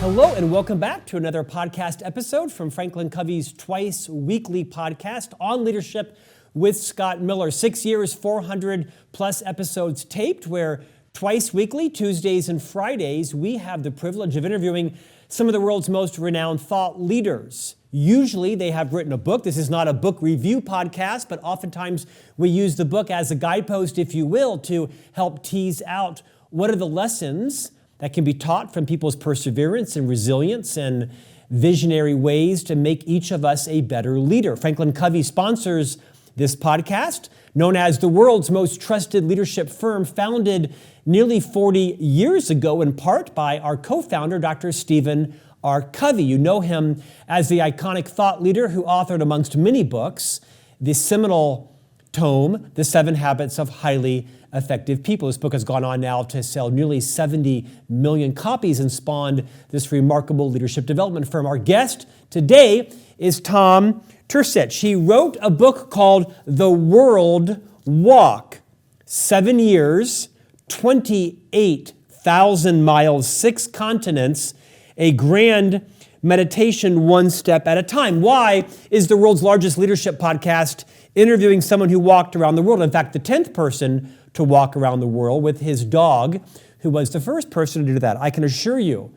Hello and welcome back to another podcast episode from FranklinCovey's twice weekly podcast on leadership with Scott Miller. 6 years, 400 plus episodes taped, where twice weekly, Tuesdays and Fridays, we have the privilege of interviewing some of the world's most renowned thought leaders. Usually they have written a book. This is not a book review podcast, but oftentimes we use the book as a guidepost, if you will, to help tease out what are the lessons that can be taught from people's perseverance and resilience and visionary ways to make each of us a better leader. FranklinCovey sponsors this podcast, known as the world's most trusted leadership firm, founded nearly 40 years ago, in part by our co-founder, Dr. Stephen R. Covey. You know him as the iconic thought leader who authored, amongst many books, the seminal tome, The 7 Habits of Highly Effective People. This book has gone on now to sell nearly 70 million copies and spawned this remarkable leadership development firm. Our guest today is Tom Turcich. He wrote a book called The World Walk, 7 years, 28,000 miles, 6 continents, a grand meditation one step at a time. Why is the world's largest leadership podcast interviewing someone who walked around the world? In fact, the 10th person to walk around the world with his dog, who was the first person to do that. I can assure you,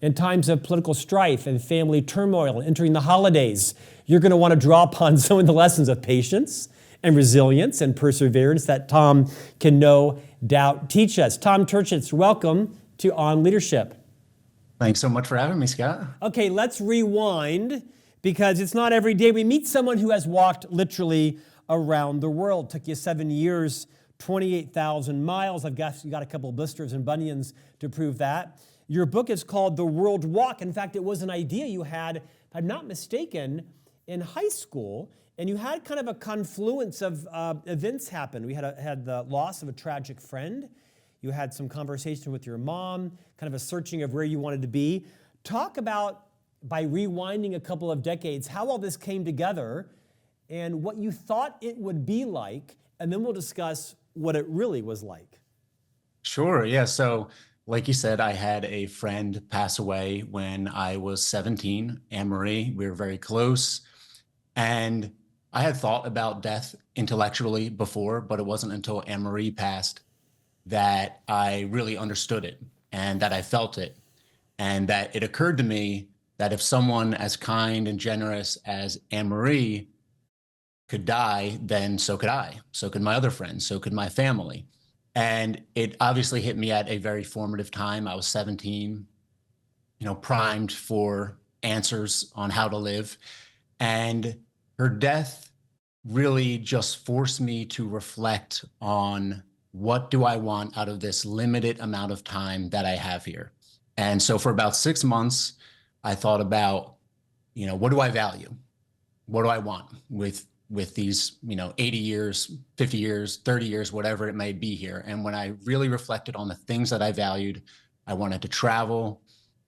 in times of political strife and family turmoil, entering the holidays, you're going to want to draw upon some of the lessons of patience and resilience and perseverance that Tom can no doubt teach us. Tom Turcich, welcome to On Leadership. Thanks so much for having me, Scott. Okay, let's rewind, because it's not every day we meet someone who has walked literally around the world. Took you 7 years, 28,000 miles. I've got you got a couple of blisters and bunions to prove that. Your book is called The World Walk. In fact, it was an idea you had, if I'm not mistaken, in high school, and you had kind of a confluence of events happen. We had the loss of a tragic friend. You had some conversation with your mom, kind of a searching of where you wanted to be. Talk about, by rewinding a couple of decades, how all this came together and what you thought it would be like, and then we'll discuss what it really was like. Sure, yeah. So like you said, I had a friend pass away when I was 17, Anne-Marie. We were very close. And I had thought about death intellectually before, but it wasn't until Anne-Marie passed that I really understood it and that I felt it. And that it occurred to me that if someone as kind and generous as Anne-Marie could die, then so could I. So could my other friends. So could my family. And it obviously hit me at a very formative time. I was 17, primed for answers on how to live. And her death really just forced me to reflect on, what do I want out of this limited amount of time that I have here? And so for about 6 months, I thought about, what do I value? What do I want with these, 80 years, 50 years, 30 years, whatever it may be here. And when I really reflected on the things that I valued, I wanted to travel.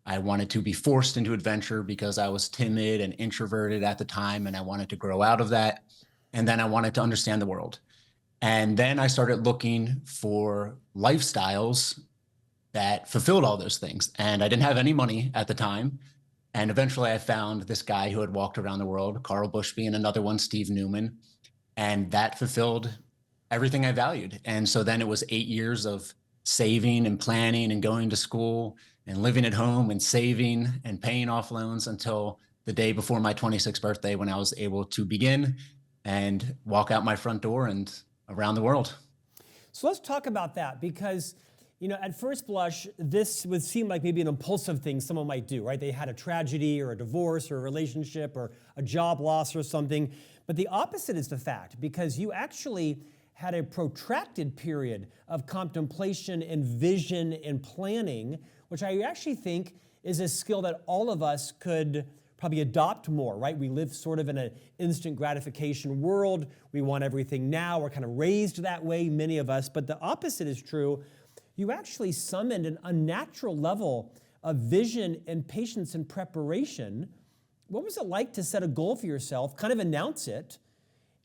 I wanted to be forced into adventure because I was timid and introverted at the time, and I wanted to grow out of that. And then I wanted to understand the world. And then I started looking for lifestyles that fulfilled all those things. And I didn't have any money at the time. And eventually I found this guy who had walked around the world, Carl Bushby, and another one, Steve Newman. And that fulfilled everything I valued. And so then it was 8 years of saving and planning and going to school and living at home and saving and paying off loans until the day before my 26th birthday, when I was able to begin and walk out my front door and around the world. So let's talk about that, because at first blush, this would seem like maybe an impulsive thing someone might do, right? They had a tragedy or a divorce or a relationship or a job loss or something. But the opposite is the fact, because you actually had a protracted period of contemplation and vision and planning, which I actually think is a skill that all of us could probably adopt more, right? We live sort of in an instant gratification world. We want everything now. We're kind of raised that way, many of us. But the opposite is true. You actually summoned an unnatural level of vision and patience and preparation. What was it like to set a goal for yourself, kind of announce it,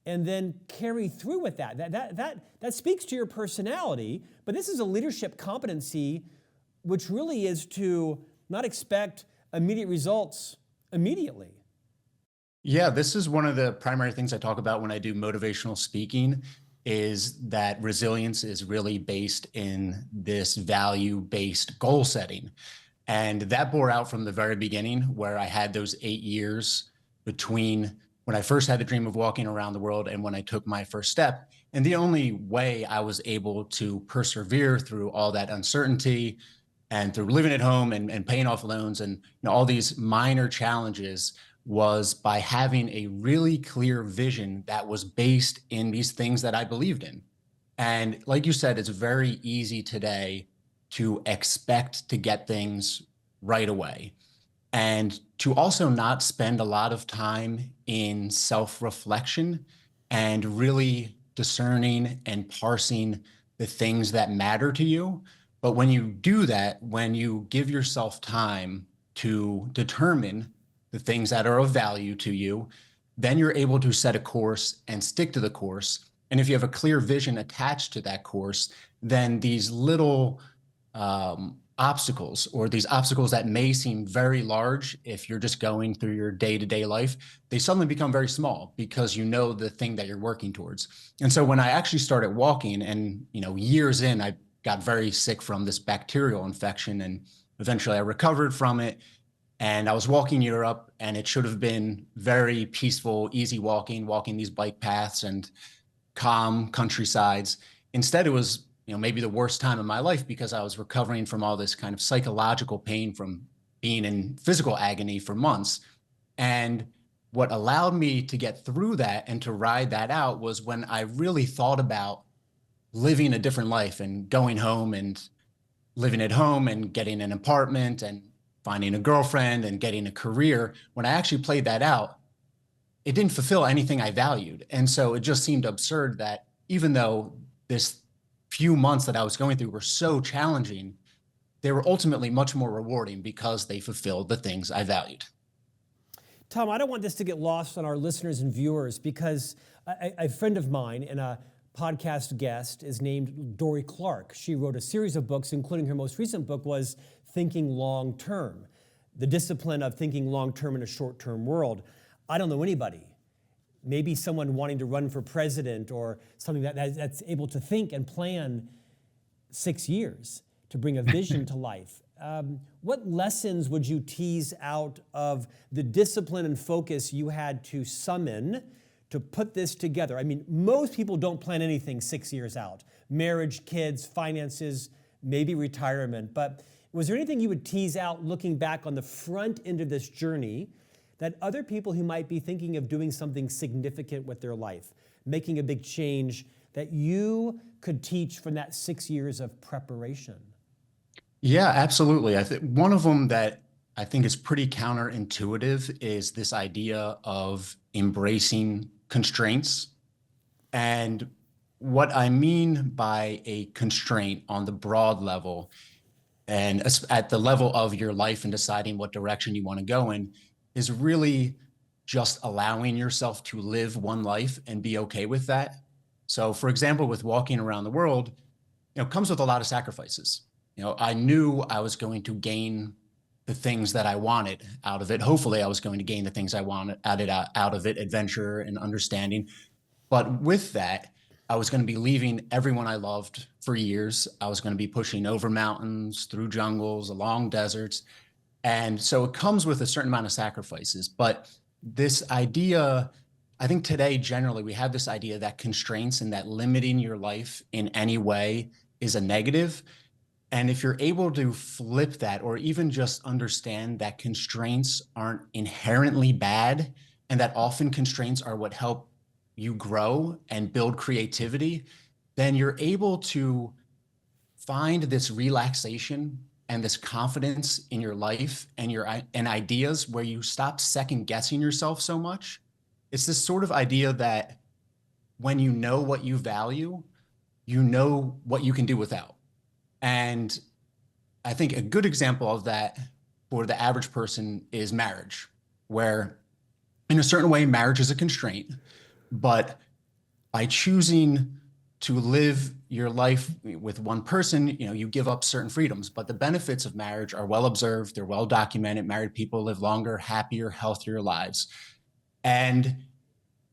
and then carry through with that? That speaks to your personality, but this is a leadership competency which really is to not expect immediate results immediately. Yeah, this is one of the primary things I talk about when I do motivational speaking, is that resilience is really based in this value-based goal setting. And that bore out from the very beginning, where I had those 8 years between when I first had the dream of walking around the world and when I took my first step. And the only way I was able to persevere through all that uncertainty and through living at home and paying off loans and all these minor challenges was by having a really clear vision that was based in these things that I believed in. And like you said, it's very easy today to expect to get things right away and to also not spend a lot of time in self-reflection and really discerning and parsing the things that matter to you. But when you do that, when you give yourself time to determine the things that are of value to you, then you're able to set a course and stick to the course. And if you have a clear vision attached to that course, then these little obstacles, or these obstacles that may seem very large if you're just going through your day-to-day life, they suddenly become very small because you know the thing that you're working towards. And so when I actually started walking, and years in, I got very sick from this bacterial infection, and eventually I recovered from it. And I was walking Europe, and it should have been very peaceful, easy walking these bike paths and calm countrysides. Instead, it was maybe the worst time of my life, because I was recovering from all this kind of psychological pain from being in physical agony for months. And what allowed me to get through that and to ride that out was when I really thought about living a different life and going home and living at home and getting an apartment and finding a girlfriend and getting a career. When I actually played that out, it didn't fulfill anything I valued. And so it just seemed absurd that even though this few months that I was going through were so challenging, they were ultimately much more rewarding because they fulfilled the things I valued. Tom, I don't want this to get lost on our listeners and viewers, because a friend of mine and a podcast guest is named Dory Clark. She wrote a series of books, including her most recent book was Thinking Long Term, the discipline of thinking long term in a short-term world. I don't know anybody, maybe someone wanting to run for president or something that's able to think and plan 6 years to bring a vision to life. What lessons would you tease out of the discipline and focus you had to summon to put this together? I mean, most people don't plan anything 6 years out. Marriage, kids, finances, maybe retirement. But was there anything you would tease out looking back on the front end of this journey that other people who might be thinking of doing something significant with their life, making a big change, that you could teach from that 6 years of preparation? Yeah, absolutely. I think one of them that I think is pretty counterintuitive is this idea of embracing constraints. And what I mean by a constraint on the broad level, and at the level of your life and deciding what direction you want to go in, is really just allowing yourself to live one life and be okay with that. So for example, with walking around the world, comes with a lot of sacrifices. I knew I was going to gain the things that I wanted out of it. Hopefully I was going to gain the things I wanted out of it, adventure and understanding. But with that, I was going to be leaving everyone I loved for years. I was going to be pushing over mountains, through jungles, along deserts. And so it comes with a certain amount of sacrifices. But this idea, I think today, generally, we have this idea that constraints and that limiting your life in any way is a negative. And if you're able to flip that, or even just understand that constraints aren't inherently bad, and that often constraints are what help you grow and build creativity, then you're able to find this relaxation and this confidence in your life and ideas, where you stop second guessing yourself so much. It's this sort of idea that when you know what you value, you know what you can do without. And I think a good example of that for the average person is marriage, where in a certain way, marriage is a constraint, but by choosing to live your life with one person, you give up certain freedoms, but the benefits of marriage are well observed. They're well documented. Married people live longer, happier, healthier lives. And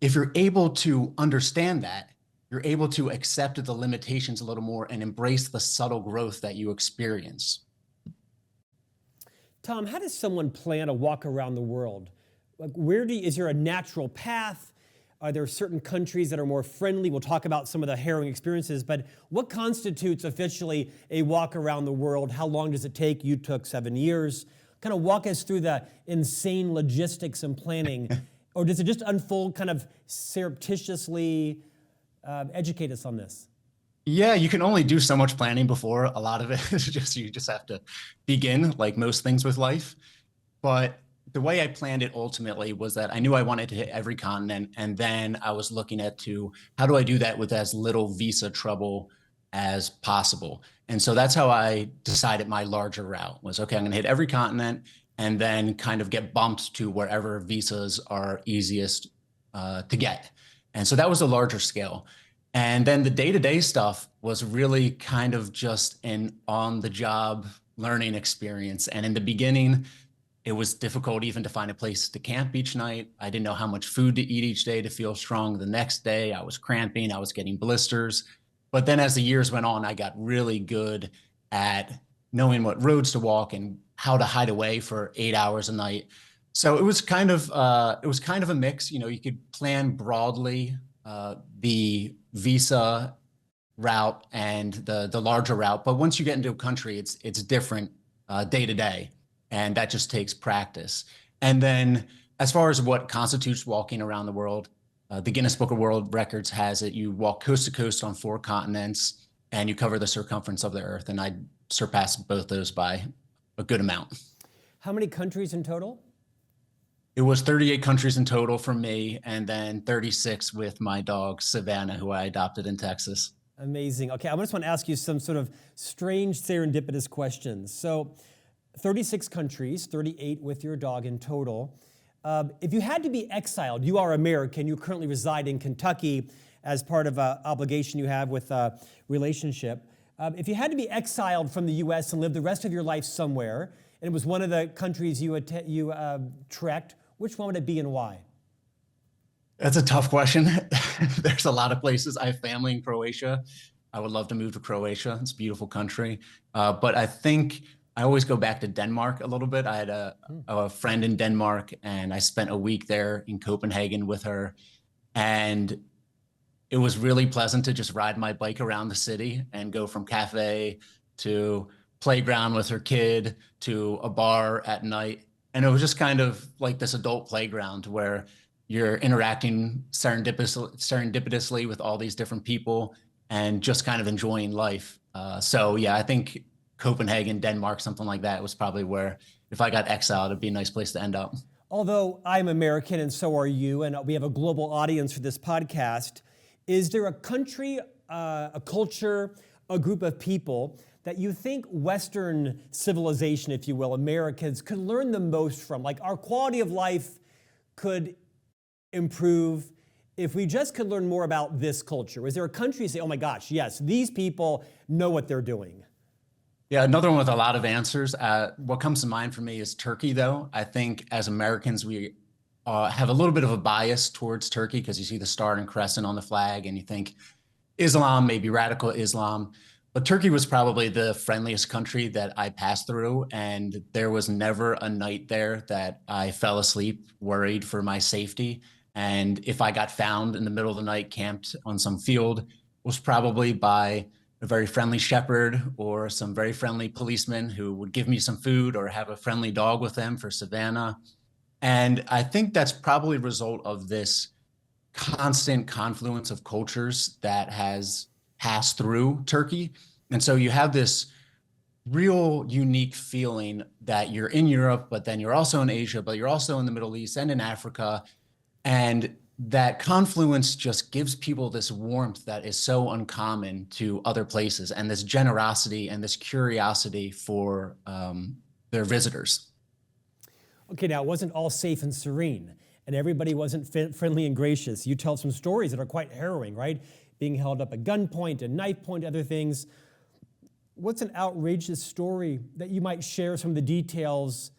if you're able to understand that, you're able to accept the limitations a little more and embrace the subtle growth that you experience. Tom, how does someone plan a walk around the world? Like, is there a natural path? Are there certain countries that are more friendly? We'll talk about some of the harrowing experiences, but what constitutes officially a walk around the world? How long does it take? You took 7 years. Kind of walk us through the insane logistics and planning, or does it just unfold kind of surreptitiously? Educate us on this. Yeah, you can only do so much planning before a lot of it is you just have to begin, like most things with life. But the way I planned it ultimately was that I knew I wanted to hit every continent, and then I was looking at how do I do that with as little visa trouble as possible. And so that's how I decided my larger route was, okay, I'm going to hit every continent and then kind of get bumped to wherever visas are easiest to get. And so that was a larger scale. And then the day-to-day stuff was really kind of just an on-the-job learning experience. And in the beginning, it was difficult even to find a place to camp each night. I didn't know how much food to eat each day to feel strong the next day. I was cramping, I was getting blisters. But then as the years went on, I got really good at knowing what roads to walk and how to hide away for 8 hours a night. So it was kind of a mix. You could plan broadly the visa route and the larger route, but once you get into a country, it's different day to day, and that just takes practice. And then as far as what constitutes walking around the world, the Guinness Book of World Records has it. You walk coast to coast on 4 continents, and you cover the circumference of the earth. And I surpassed both those by a good amount. How many countries in total? It was 38 countries in total for me, and then 36 with my dog, Savannah, who I adopted in Texas. Amazing. Okay, I just want to ask you some sort of strange serendipitous questions. So 36 countries, 38 with your dog in total. If you had to be exiled, you are American, you currently reside in Kentucky as part of an obligation you have with a relationship. If you had to be exiled from the U.S. and live the rest of your life somewhere, and it was one of the countries you trekked, which one would it be and why? That's a tough question. There's a lot of places. I have family in Croatia. I would love to move to Croatia. It's a beautiful country. But I think I always go back to Denmark a little bit. I had a friend in Denmark, and I spent a week there in Copenhagen with her. And it was really pleasant to just ride my bike around the city and go from cafe to playground with her kid to a bar at night. And it was just kind of like this adult playground where you're interacting serendipitously with all these different people and just kind of enjoying life. So yeah, I think Copenhagen, Denmark, something like that was probably where, if I got exiled, it'd be a nice place to end up. Although I'm American and so are you, and we have a global audience for this podcast, is there a country, a culture, a group of people that you think Western civilization, if you will, Americans, could learn the most from? Like our quality of life could improve if we just could learn more about this culture. Is there a country you say, oh my gosh, yes, these people know what they're doing? Yeah, another one with a lot of answers. What comes to mind for me is Turkey, though. I think as Americans, we have a little bit of a bias towards Turkey because you see the star and crescent on the flag and you think Islam, maybe radical Islam. But Turkey was probably the friendliest country that I passed through, and there was never a night there that I fell asleep worried for my safety. And if I got found in the middle of the night camped on some field, it was probably by a very friendly shepherd or some very friendly policeman who would give me some food or have a friendly dog with them for Savannah. And I think that's probably a result of this constant confluence of cultures that has passed through Turkey. And so you have this real unique feeling that you're in Europe, but then you're also in Asia, but you're also in the Middle East and in Africa. And that confluence just gives people this warmth that is so uncommon to other places, and this generosity and this curiosity for their visitors. Okay, now it wasn't all safe and serene, and everybody wasn't friendly and gracious. You tell some stories that are quite harrowing, right? being held up at gunpoint and knife point, other things. What's an outrageous story that you might share some of the details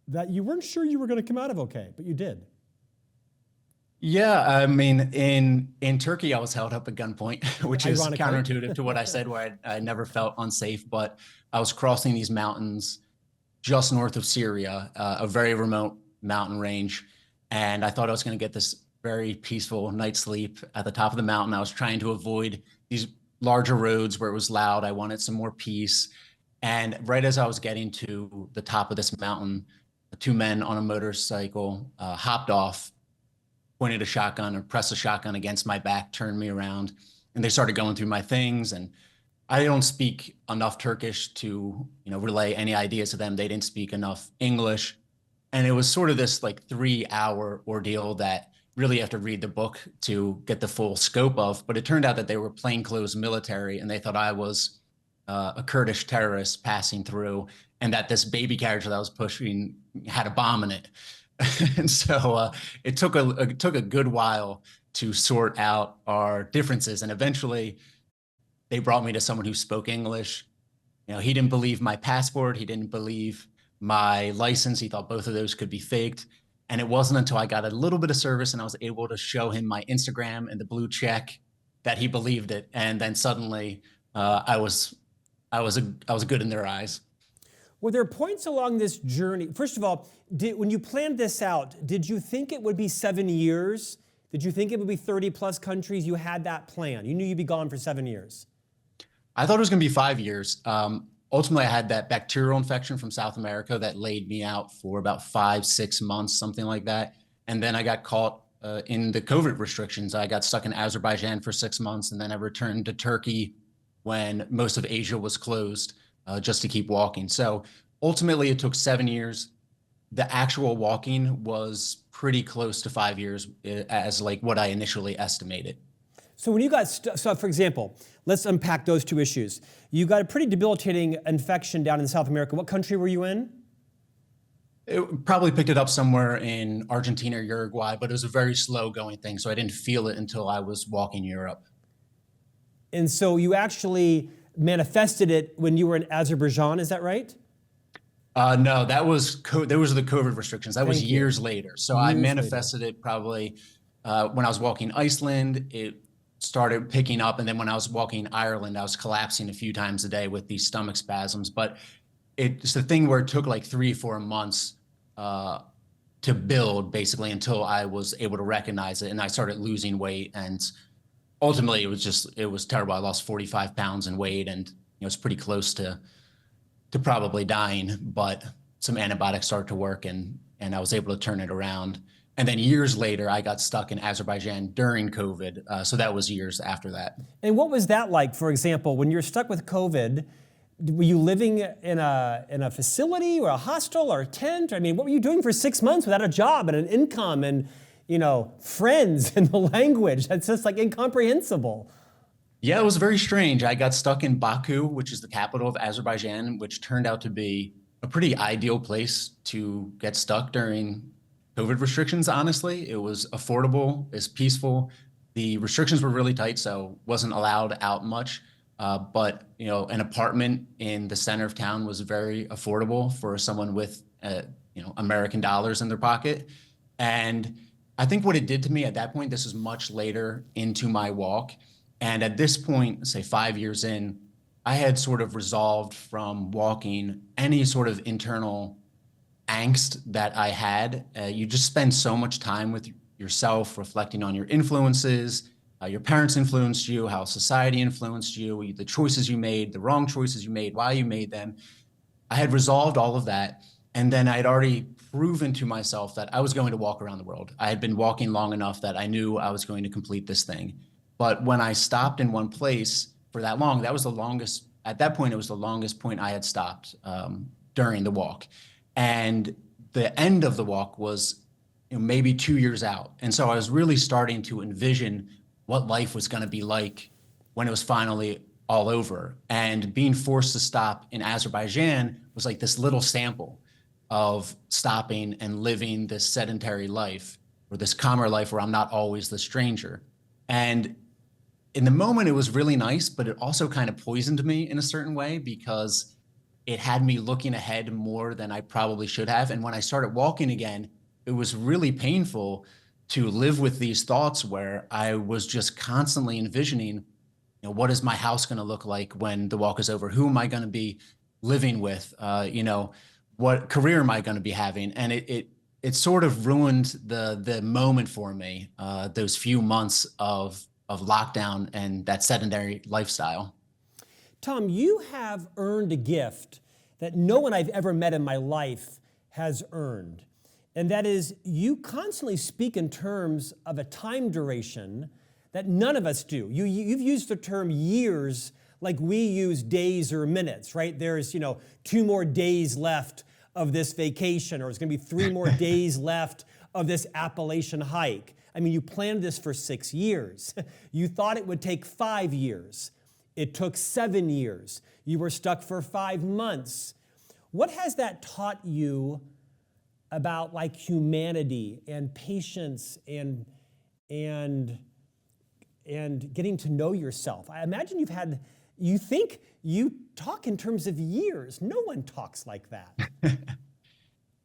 that you weren't sure you were going to come out of okay, but you did? Yeah, I mean, in Turkey, I was held up at gunpoint, which is Ironically. counterintuitive to what I said, where I never felt unsafe. But I was crossing these mountains just north of Syria, a very remote mountain range, and I thought I was going to get this very peaceful night's sleep at the top of the mountain. I was trying to avoid these larger roads where it was loud. I wanted some more peace. And right as I was getting to the top of this mountain, two men on a motorcycle hopped off, pointed a shotgun or pressed a shotgun against my back, turned me around, and they started going through my things. And I don't speak enough Turkish to, relay any ideas to them. They didn't speak enough English. And it was sort of this like 3-hour ordeal that really you have to read the book to get the full scope of. But it turned out that they were plainclothes military, and they thought I was a Kurdish terrorist passing through, and that this baby carriage that I was pushing had a bomb in it. And so it took a good while to sort out our differences. And eventually they brought me to someone who spoke English. He didn't believe my passport. He didn't believe my license. He thought both of those could be faked. And it wasn't until I got a little bit of service and I was able to show him my Instagram and the blue check that he believed it. And then suddenly I was good in their eyes. Were there points along this journey? First of all, when you planned this out, did you think it would be 7 years? Did you think it would be 30 plus countries? You had that plan. You knew you'd be gone for 7 years. I thought it was going to be 5 years. Ultimately, I had that bacterial infection from South America that laid me out for about 5-6 months, something like that. And then I got caught in the COVID restrictions. I got stuck in Azerbaijan for 6 months, and then I returned to Turkey when most of Asia was closed, just to keep walking. So ultimately, it took 7 years. The actual walking was pretty close to 5 years as like what I initially estimated. So when you got so for example, let's unpack those two issues. You got a pretty debilitating infection down in South America. What country were you in? It probably picked it up somewhere in Argentina or Uruguay, but it was a very slow going thing. So I didn't feel it until I was walking Europe. And so you actually manifested it when you were in Azerbaijan, is that right? No, there was the COVID restrictions. That was years later. So I manifested it probably when I was walking Iceland. It started picking up, and then when I was walking Ireland, I was collapsing a few times a day with these stomach spasms. But it's the thing where it took like 3-4 months to build, basically, until I was able to recognize it, and I started losing weight. And ultimately, it was terrible. I lost 45 pounds in weight, and it's pretty close to probably dying. But some antibiotics started to work, and I was able to turn it around. And then years later, I got stuck in Azerbaijan during COVID. So that was years after that. And what was that like, for example, when you're stuck with COVID? Were you living in a facility or a hostel or a tent? I mean, what were you doing for 6 months without a job and an income and, friends and the language? That's just like incomprehensible. Yeah, it was very strange. I got stuck in Baku, which is the capital of Azerbaijan, which turned out to be a pretty ideal place to get stuck during COVID restrictions. Honestly, it was affordable, it's peaceful. The restrictions were really tight, so wasn't allowed out much. But an apartment in the center of town was very affordable for someone with American dollars in their pocket. And I think what it did to me at that point, this was much later into my walk. And at this point, say 5 years in, I had sort of resolved from walking any sort of internal angst that I had. You just spend so much time with yourself, reflecting on your influences, your parents influenced you, how society influenced you, the choices you made, the wrong choices you made, why you made them. I had resolved all of that. And then I had already proven to myself that I was going to walk around the world. I had been walking long enough that I knew I was going to complete this thing. But when I stopped in one place for that long, that was the longest, at that point, it was the longest point I had stopped during the walk. And the end of the walk was maybe 2 years out. And so I was really starting to envision what life was going to be like when it was finally all over. And being forced to stop in Azerbaijan was like this little sample of stopping and living this sedentary life or this calmer life where I'm not always the stranger. And in the moment, it was really nice, but it also kind of poisoned me in a certain way because it had me looking ahead more than I probably should have. And when I started walking again, it was really painful to live with these thoughts where I was just constantly envisioning, what is my house going to look like when the walk is over? Who am I going to be living with? What career am I going to be having? And it sort of ruined the moment for me, those few months of lockdown and that sedentary lifestyle. Tom, you have earned a gift that no one I've ever met in my life has earned. And that is, you constantly speak in terms of a time duration that none of us do. You've used the term years like we use days or minutes, right? There's, 2 more days left of this vacation, or it's gonna be 3 more days left of this Appalachian hike. I mean, you planned this for 6 years. You thought it would take 5 years. It took 7 years. You were stuck for 5 months. What has that taught you about like humanity and patience and getting to know yourself? I imagine you think you talk in terms of years. No one talks like that.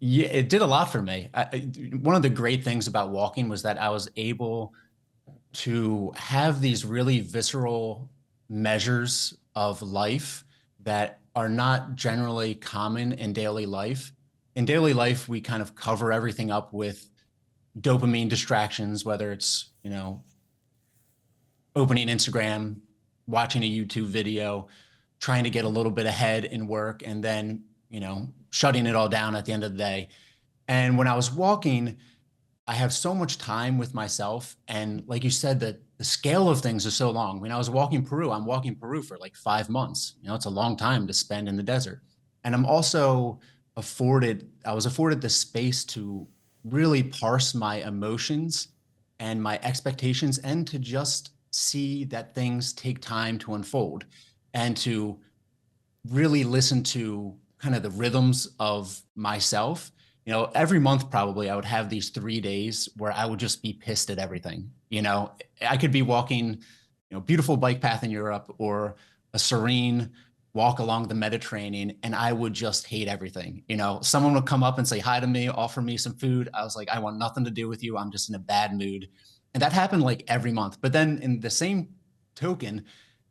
Yeah, it did a lot for me. One of the great things about walking was that I was able to have these really visceral measures of life that are not generally common in daily life. In daily life, we kind of cover everything up with dopamine distractions, whether it's, opening Instagram, watching a YouTube video, trying to get a little bit ahead in work, and then, shutting it all down at the end of the day. And when I was walking, I have so much time with myself. And like you said, the scale of things is so long. When I was walking Peru, I'm walking Peru for like 5 months. It's a long time to spend in the desert. And I'm also I was afforded the space to really parse my emotions and my expectations and to just see that things take time to unfold and to really listen to kind of the rhythms of myself. Every month probably I would have these 3 days where I would just be pissed at everything. I could be walking, beautiful bike path in Europe or a serene walk along the Mediterranean, and I would just hate everything. Someone would come up and say hi to me, offer me some food. I was like, I want nothing to do with you. I'm just in a bad mood. And that happened like every month. But then in the same token,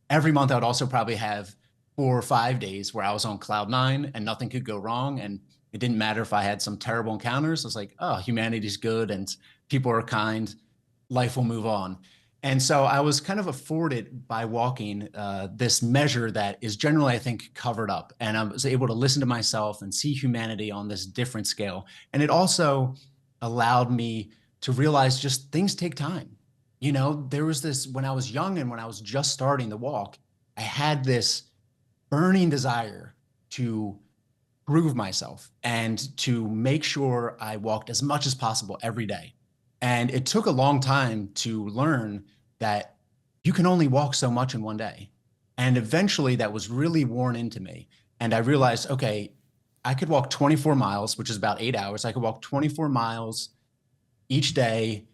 every month I would also probably have 4 or 5 days where I was on cloud 9 and nothing could go wrong. And it didn't matter if I had some terrible encounters. I was like, oh, humanity's good and people are kind. Life will move on. And so I was kind of afforded by walking this measure that is generally, I think, covered up. And I was able to listen to myself and see humanity on this different scale. And it also allowed me to realize just things take time. There was this, when I was young and when I was just starting the walk, I had this burning desire to prove myself and to make sure I walked as much as possible every day. And it took a long time to learn that you can only walk so much in one day. And eventually that was really worn into me. And I realized, okay, I could walk 24 miles, which is about 8 hours. I could walk 24 miles each day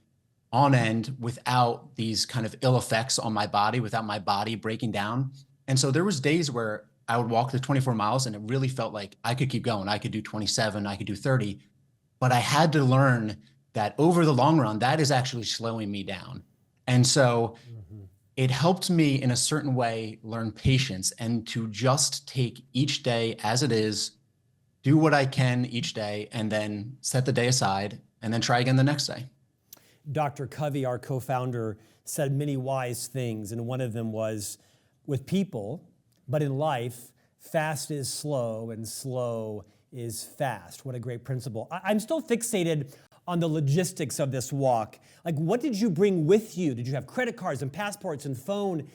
on end without these kind of ill effects on my body, without my body breaking down. And so there was days where I would walk the 24 miles and it really felt like I could keep going. I could do 27, I could do 30, but I had to learn that over the long run, that is actually slowing me down. And so it helped me in a certain way learn patience and to just take each day as it is, do what I can each day, and then set the day aside and then try again the next day. Dr. Covey, our co-founder, said many wise things, and one of them was, with people, but in life, fast is slow and slow is fast. What a great principle. I'm still fixated on the logistics of this walk. Like, what did you bring with you? Did you have credit cards and passports and phone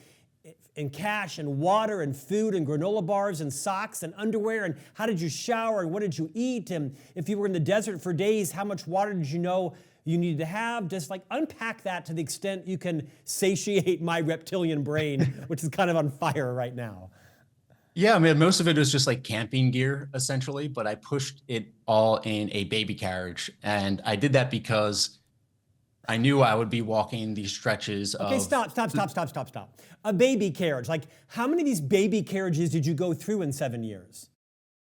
and cash and water and food and granola bars and socks and underwear? And how did you shower and what did you eat? And if you were in the desert for days, how much water did you know you needed to have? Just like unpack that to the extent you can satiate my reptilian brain, which is kind of on fire right now. Yeah, I mean, most of it was just like camping gear, essentially, but I pushed it all in a baby carriage. And I did that because I knew I would be walking these stretches Okay, of, stop. A baby carriage. Like, how many of these baby carriages did you go through in 7 years?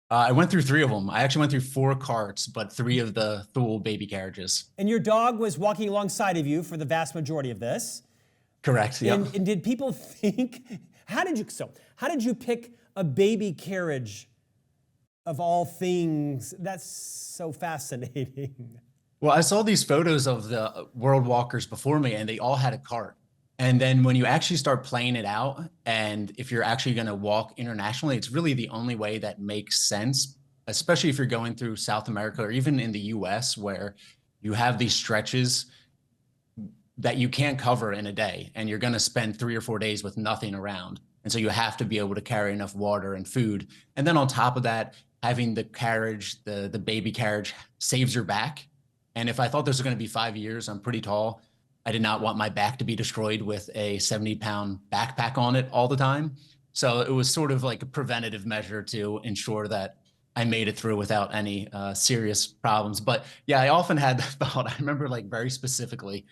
I went through 3 of them. I actually went through 4 carts, but 3 of the Thule baby carriages. And your dog was walking alongside of you for the vast majority of this. Correct. Yep. And did people think, how did you pick a baby carriage of all things? That's so fascinating. Well, I saw these photos of the world walkers before me, and they all had a cart. And then when you actually start playing it out, and if you're actually going to walk internationally, it's really the only way that makes sense, especially if you're going through South America or even in the US, where you have these stretches that you can't cover in a day, and you're going to spend 3 or 4 days with nothing around. And so you have to be able to carry enough water and food. And then on top of that, having the carriage, the baby carriage saves your back. And if I thought this was going to be 5 years, I'm pretty tall. I did not want my back to be destroyed with a 70-pound backpack on it all the time. So it was sort of like a preventative measure to ensure that I made it through without any serious problems. But yeah, I often had the thought. I remember like very specifically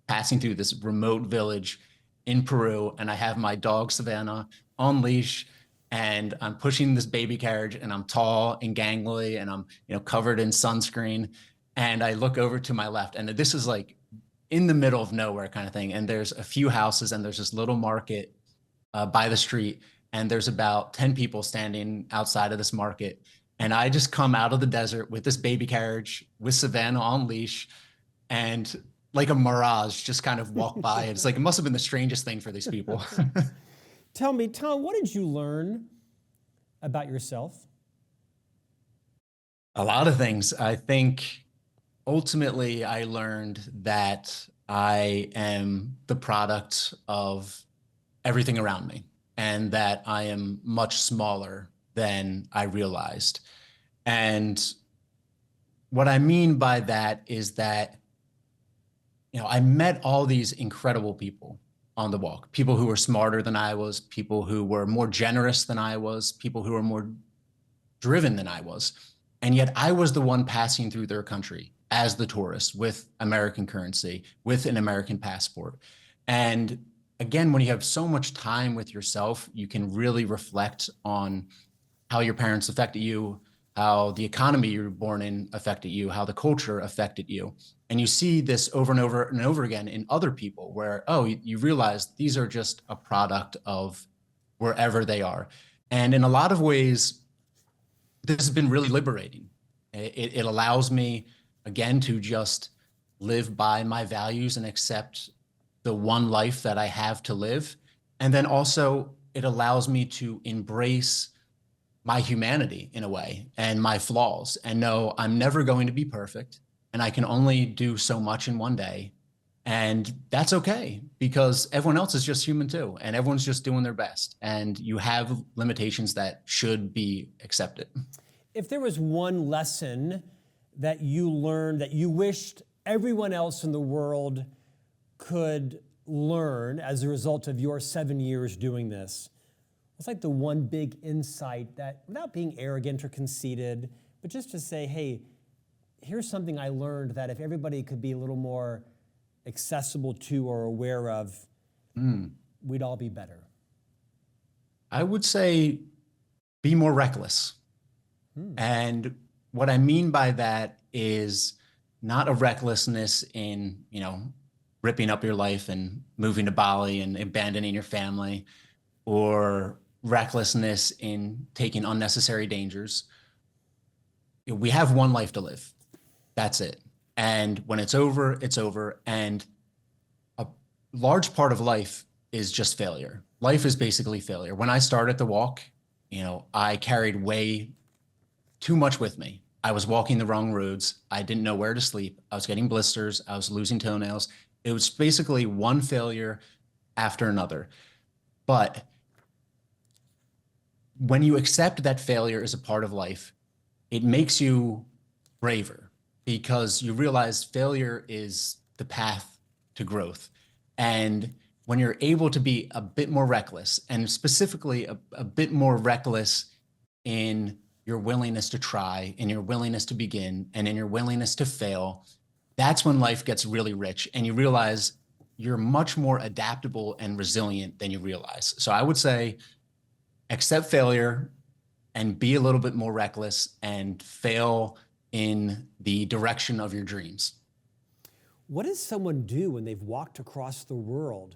passing through this remote village in Peru, and I have my dog Savannah on leash, and I'm pushing this baby carriage, and I'm tall and gangly, and I'm covered in sunscreen, and I look over to my left, and this is like in the middle of nowhere kind of thing, and there's a few houses, and there's this little market by the street, and there's about 10 people standing outside of this market, and I just come out of the desert with this baby carriage with Savannah on leash, and like a mirage just kind of walk by. It's like, it must have been the strangest thing for these people. Tell me, Tom, what did you learn about yourself? A lot of things. I think ultimately I learned that I am the product of everything around me, and that I am much smaller than I realized. And what I mean by that is that I met all these incredible people on the walk, people who were smarter than I was, people who were more generous than I was, people who were more driven than I was. And yet I was the one passing through their country as the tourist with American currency, with an American passport. And again, when you have so much time with yourself, you can really reflect on how your parents affected you, how the economy you were born in affected you, how the culture affected you. And you see this over and over and over again in other people where, oh, you realize these are just a product of wherever they are. And in a lot of ways, this has been really liberating. It allows me, again, to just live by my values and accept the one life that I have to live. And then also it allows me to embrace my humanity in a way and my flaws, and know I'm never going to be perfect, and I can only do so much in one day. And that's okay, because everyone else is just human too, and everyone's just doing their best, and you have limitations that should be accepted. If there was one lesson that you learned that you wished everyone else in the world could learn as a result of your 7 years doing this, what's like the one big insight that, without being arrogant or conceited, but just to say, hey, here's something I learned that if everybody could be a little more accessible to or aware of, we'd all be better? I would say be more reckless. And what I mean by that is not a recklessness in, ripping up your life and moving to Bali and abandoning your family, or recklessness in taking unnecessary dangers. We have one life to live. That's it. And when it's over, it's over. And a large part of life is just failure. Life is basically failure. When I started the walk, I carried way too much with me. I was walking the wrong roads. I didn't know where to sleep. I was getting blisters. I was losing toenails. It was basically one failure after another. But when you accept that failure is a part of life, it makes you braver, because you realize failure is the path to growth. And when you're able to be a bit more reckless, and specifically a bit more reckless in your willingness to try, in your willingness to begin, and in your willingness to fail, that's when life gets really rich and you realize you're much more adaptable and resilient than you realize. So I would say accept failure and be a little bit more reckless and fail in the direction of your dreams. What does someone do when they've walked across the world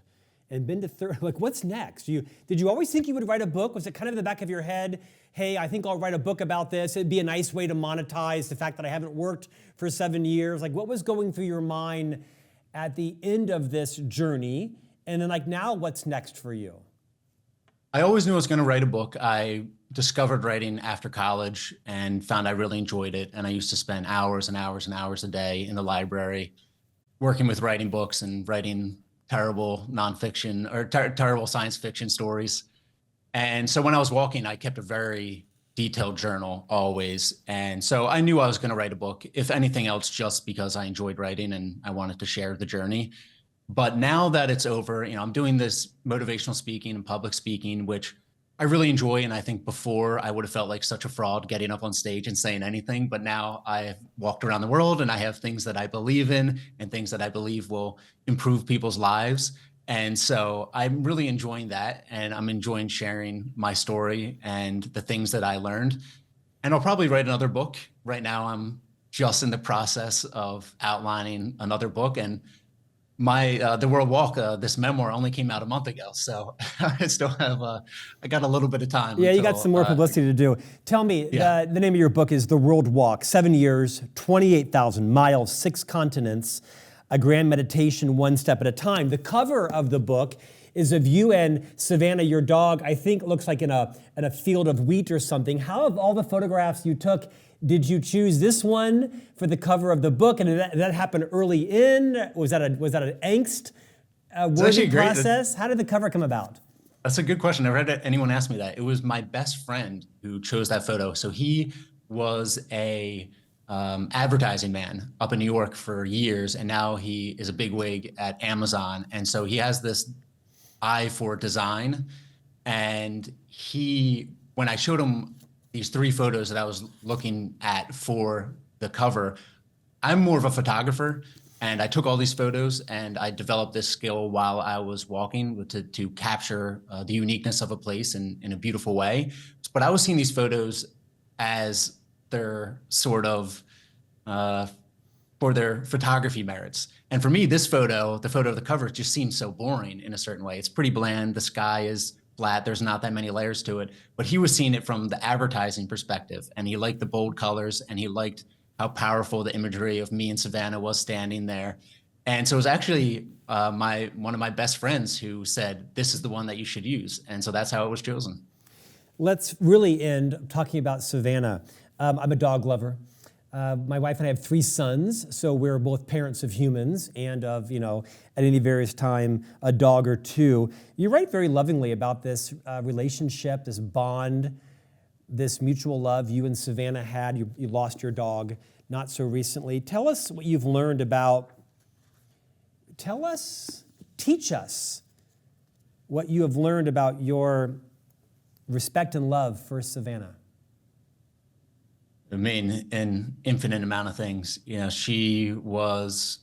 and been to like, what's next? Did you always think you would write a book? Was it kind of in the back of your head, hey, I think I'll write a book about this. It'd be a nice way to monetize the fact that I haven't worked for 7 years. Like, what was going through your mind at the end of this journey? And then like, now what's next for you? I always knew I was going to write a book. I discovered writing after college and found I really enjoyed it. And I used to spend hours and hours and hours a day in the library working with writing books and writing terrible nonfiction or terrible science fiction stories. And so when I was walking, I kept a very detailed journal always. And so I knew I was going to write a book, if anything else, just because I enjoyed writing and I wanted to share the journey. But now that it's over, I'm doing this motivational speaking and public speaking, which I really enjoy. And I think before I would have felt like such a fraud getting up on stage and saying anything. But now I've walked around the world and I have things that I believe in and things that I believe will improve people's lives. And so I'm really enjoying that. And I'm enjoying sharing my story and the things that I learned. And I'll probably write another book. Right now, I'm just in the process of outlining another book. And my The World Walk, this memoir only came out a month ago, so I still have I got a little bit of time. Yeah, you got some more publicity to do. Tell me, the name of your book is The World Walk: 7 years, 28,000 miles, 6 continents, a grand meditation, one step at a time. The cover of the book is of you and Savannah, your dog. I think it looks like in a field of wheat or something. How, of all the photographs you took, did you choose this one for the cover of the book? And did that happen early in? Was that an angst worthy process? How did the cover come about? That's a good question. Never had anyone ask me that. It was my best friend who chose that photo. So he was a advertising man up in New York for years, and now he is a bigwig at Amazon. And so he has this eye for design. And when I showed him these 3 photos that I was looking at for the cover, I'm more of a photographer, and I took all these photos and I developed this skill while I was walking to capture the uniqueness of a place in a beautiful way. But I was seeing these photos as their sort of for their photography merits. And for me, this photo, the photo of the cover, just seems so boring in a certain way. It's pretty bland. The sky is flat. There's not that many layers to it. But he was seeing it from the advertising perspective, and he liked the bold colors, and he liked how powerful the imagery of me and Savannah was standing there. And so it was actually one of my best friends who said, this is the one that you should use. And so that's how it was chosen. Let's really end talking about Savannah. I'm a dog lover. My wife and I have 3 sons, so we're both parents of humans and of, at any various time, a dog or 2. You write very lovingly about this relationship, this bond, this mutual love you and Savannah had. You lost your dog not so recently. Tell us what you've learned teach us what you have learned about your respect and love for Savannah. I mean, an infinite amount of things. She was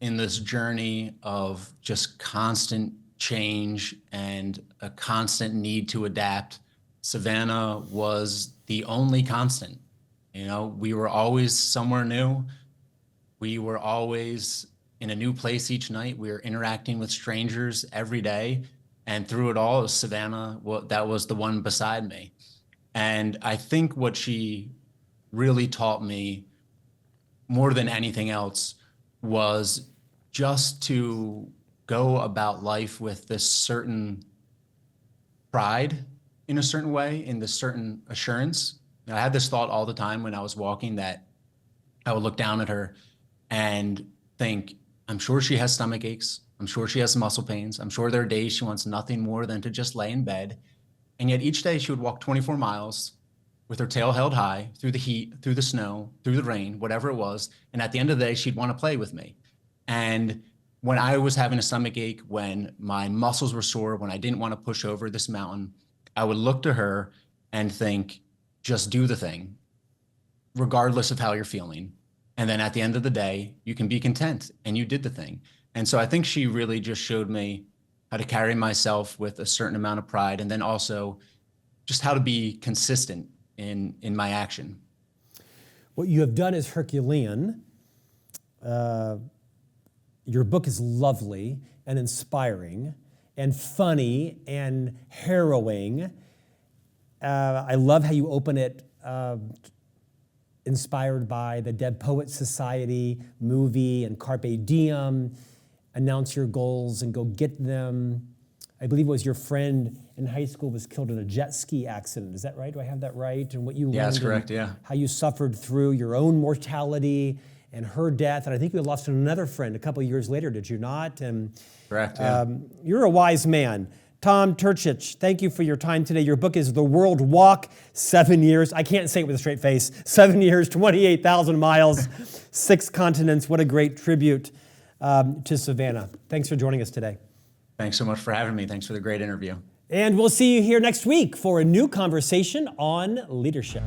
in this journey of just constant change and a constant need to adapt. Savannah was the only constant. We were always somewhere new. We were always in a new place each night. We were interacting with strangers every day. And through it all, Savannah, that was the one beside me. And I think what she really taught me more than anything else was just to go about life with this certain pride in a certain way, in this certain assurance. I had this thought all the time when I was walking that I would look down at her and think, I'm sure she has stomach aches. I'm sure she has muscle pains. I'm sure there are days she wants nothing more than to just lay in bed. And yet each day she would walk 24 miles with her tail held high through the heat, through the snow, through the rain, whatever it was. And at the end of the day, she'd want to play with me. And when I was having a stomach ache, when my muscles were sore, when I didn't want to push over this mountain, I would look to her and think, just do the thing, regardless of how you're feeling. And then at the end of the day, you can be content and you did the thing. And so I think she really just showed me how to carry myself with a certain amount of pride, and then also just how to be consistent in my action. What you have done is Herculean. Your book is lovely and inspiring and funny and harrowing. I love how you open it inspired by the Dead Poets Society movie and Carpe Diem, announce your goals and go get them. I believe it was your friend in high school was killed in a jet ski accident. Is that right? Do I have that right? And what you learned. Yeah, that's correct, yeah. How you suffered through your own mortality and her death. And I think you lost another friend a couple of years later, did you not? And correct, yeah. You're a wise man. Tom Turcich, thank you for your time today. Your book is The World Walk, 7 years. I can't say it with a straight face. 7 years, 28,000 miles, 6 continents. What a great tribute to Savannah. Thanks for joining us today. Thanks so much for having me. Thanks for the great interview. And we'll see you here next week for a new conversation on leadership.